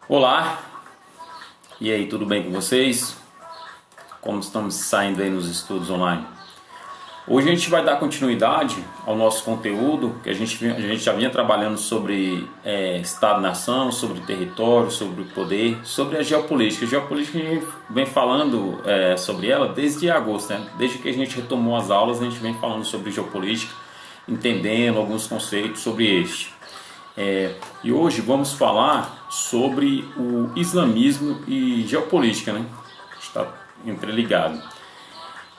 Olá, e aí, tudo bem com vocês? Como estamos saindo aí nos estudos online? Hoje a gente vai dar continuidade ao nosso conteúdo, que a gente já vinha trabalhando sobre Estado-nação, sobre território, sobre o poder, sobre a geopolítica. A geopolítica a gente vem falando sobre ela desde agosto, né? Desde que a gente retomou as aulas, a gente vem falando sobre geopolítica, entendendo alguns conceitos sobre este. E hoje vamos falar sobre o islamismo e geopolítica, né? Está entreligado.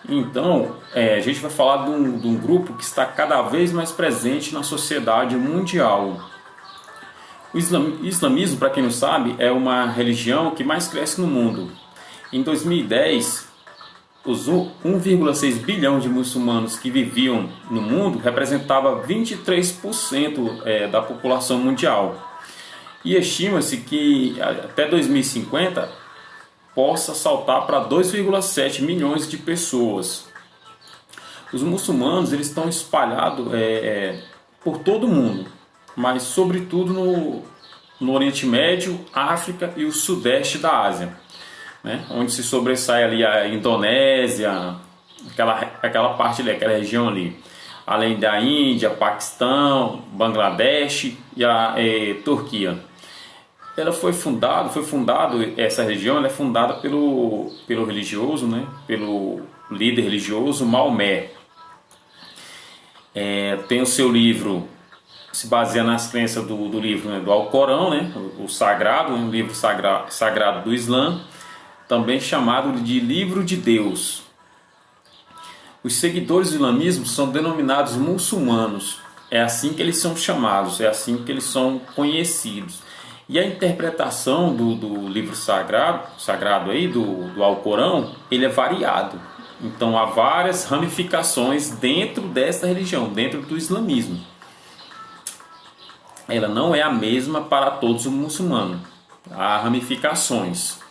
Então, a gente vai falar de um grupo que está cada vez mais presente na sociedade mundial. O islamismo, para quem não sabe, é uma religião que mais cresce no mundo. Em 2010, os 1,6 bilhão de muçulmanos que viviam no mundo representava 23% da população mundial. E estima-se que até 2050 possa saltar para 2,7 milhões de pessoas. Os muçulmanos eles estão espalhados por todo o mundo, mas sobretudo no Oriente Médio, África e o Sudeste da Ásia, né? Onde se sobressai ali a Indonésia, aquela parte ali, aquela região ali, além da Índia, Paquistão, Bangladesh e a Turquia. Ela foi fundado, essa região ela é fundada pelo religioso, né? Pelo líder religioso Maomé. Tem o seu livro, se baseia nas crenças do livro, né? Do Alcorão, né? O sagrado, um livro sagrado do Islã, também chamado de Livro de Deus. Os seguidores do islamismo são denominados muçulmanos. É assim que eles são chamados, é assim que eles são conhecidos. E a interpretação do livro sagrado aí, do Alcorão, ele é variado. Então há várias ramificações dentro dessa religião, dentro do islamismo. Ela não é a mesma para todos os muçulmanos. Há ramificações.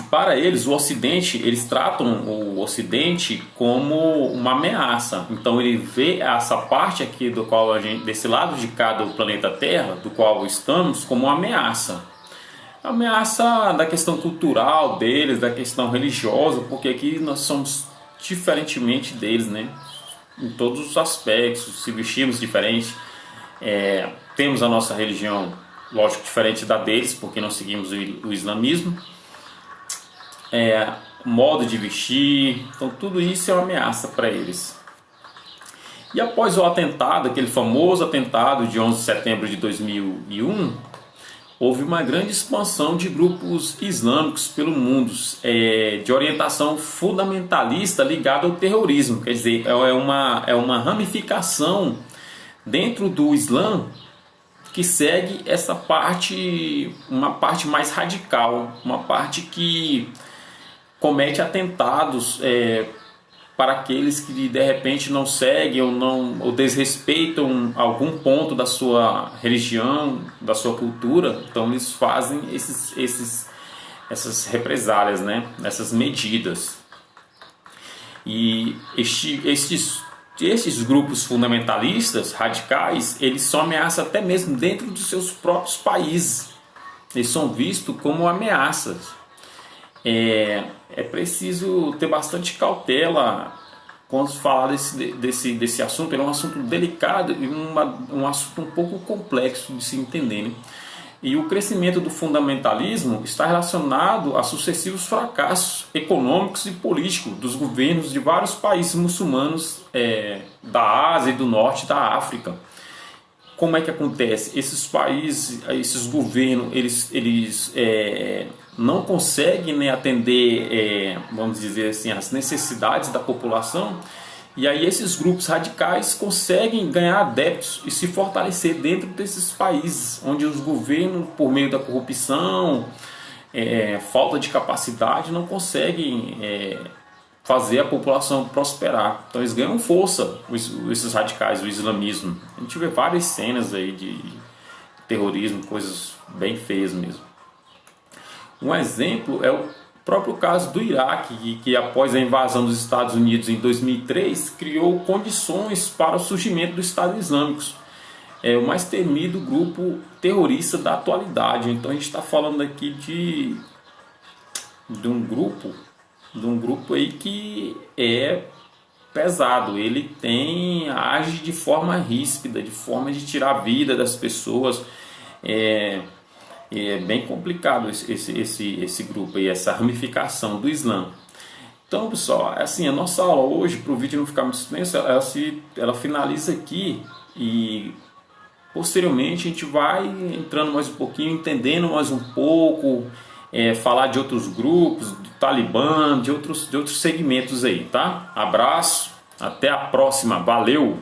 Para eles, eles tratam o Ocidente como uma ameaça. Então ele vê essa parte aqui desse lado de cá do planeta Terra, do qual estamos, como uma ameaça. Ameaça da questão cultural deles, da questão religiosa, porque aqui nós somos diferentemente deles, né? Em todos os aspectos, se vestimos diferente, temos a nossa religião, lógico, diferente da deles, porque nós seguimos o islamismo. Modo de vestir, então tudo isso é uma ameaça para eles. E após o atentado, aquele famoso atentado de 11 de setembro de 2001, houve uma grande expansão de grupos islâmicos pelo mundo, de orientação fundamentalista ligada ao terrorismo. Quer dizer, é uma ramificação dentro do Islã que segue essa parte, uma parte mais radical, uma parte que comete atentados para aqueles que de repente não seguem ou desrespeitam algum ponto da sua religião, da sua cultura. Então eles fazem essas represálias, né? Essas medidas. E esses grupos fundamentalistas, radicais, eles só ameaçam até mesmo dentro dos seus próprios países. Eles são vistos como ameaças. É preciso ter bastante cautela quando se falar desse assunto. Ele é um assunto delicado e um assunto um pouco complexo de se entender, né? E o crescimento do fundamentalismo está relacionado a sucessivos fracassos econômicos e políticos dos governos de vários países muçulmanos da Ásia e do norte da África. Como é que acontece? Esses países, esses governos, eles não conseguem, né, atender, vamos dizer assim, as necessidades da população. E aí esses grupos radicais conseguem ganhar adeptos e se fortalecer dentro desses países, onde os governos, por meio da corrupção, falta de capacidade, não conseguem fazer a população prosperar. Então eles ganham força, esses radicais, o islamismo. A gente vê várias cenas aí de terrorismo, coisas bem feias mesmo. Um exemplo é o próprio caso do Iraque, que após a invasão dos Estados Unidos em 2003, criou condições para o surgimento do Estado Islâmico. é o mais temido grupo terrorista da atualidade. Então a gente está falando aqui de um grupo aí que é pesado. Ele age de forma ríspida, de forma de tirar a vida das pessoas. É bem complicado esse grupo aí, essa ramificação do Islã. Então, pessoal, assim, a nossa aula hoje, para o vídeo não ficar muito extenso, ela finaliza aqui e posteriormente a gente vai entrando mais um pouquinho, entendendo mais um pouco, falar de outros grupos, do Talibã, de outros segmentos aí, tá? Abraço, até a próxima, valeu!